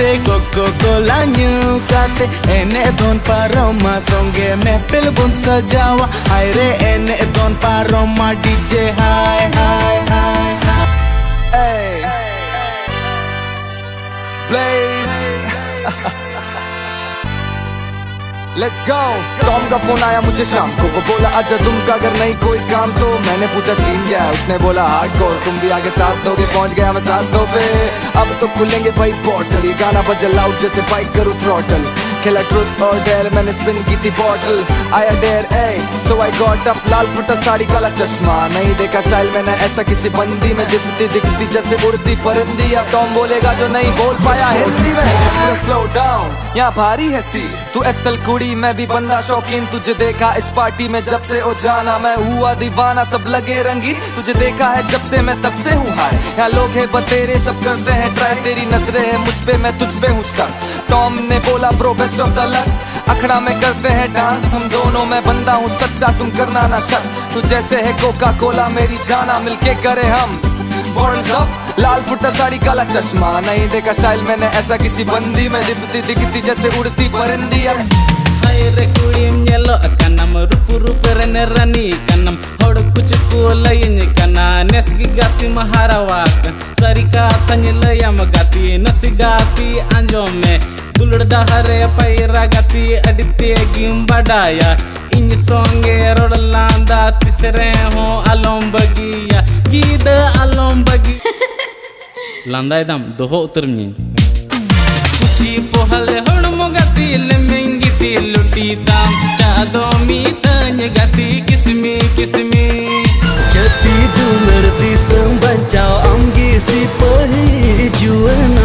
kate Coca-Cola nyu kate ene don paroma songe mehfil bun sajawa hai re ene don paroma DJ hai hai hai hey Blaze Let's go। Tom का phone आया मुझे शाम को, वो बोला आजा तुमका अगर नहीं कोई काम तो। मैंने पूछा सीन क्या है, उसने बोला हार्डकोर, तुम भी आगे साथ दोगे। पहुंच गया मैं साथ दो पे, अब तो खुलेंगे भाई पोर्टल। ये गाना बजा लाउड जैसे बाइक करूँ थ्रॉटल। खेला ट्रुथ और डेयर, मैंने स्पिन की थी बॉटल। आया there a so I got up, लाल फुटा साड़ी काला चश्मा। नहीं देखा स्टाइल मैंने ऐसा किसी बंदी में, दिखती दिखती जैसे उड़ती परिंदी। अब टॉम बोलेगा जो नहीं बोल पाया हिंदी में। स्लो डाउन यहाँ भारी है सी, तू असल कुड़ी मैं भी बंदा शौकीन। तुझे देखा इस पार्टी में जब से ओ जाना, मैं हुआ दीवाना सब लगे रंगीन। तुझे देखा है जब से मैं तब से हूँ हाय, यहाँ लोग है बतेरे सब करते हैं ट्राई। तेरी नजरें हैं मुझ पे मैं तुझ पे हूँ स्टक। टॉम ने बोला bro best of the luck, अखड़ा में करते हैं डांस हम दोनों। मैं बंदा हूँ सच्चा तुम करना ना शक, तू जैसे है कोका कोला मेरी जाना। मिलके करे हम बॉटल्स अप, लाल फुटा साड़ी काला चश्मा। नहीं देखा स्टाइल मैंने ऐसा किसी बंदी में, दिखती दिखती जैसे उड़ती परिंदी। अब Re kudim nyelo kanam rupu rupu rene rani kanam hod kuch ko layin kana nes gigati maharawakan sarika tanyela yam gati nasigati anjome dulda hare paira gati adite gimbadaya in songe rodlanda tisere ho alombagiya gida alombagi landai dam doho utermin kusi pohale hodmo gati lemengi लुटी दाम चादो मी तन्य गति किस्मी किस्मी जति दुलर दिसम बचाओ अमगी सी पही Juan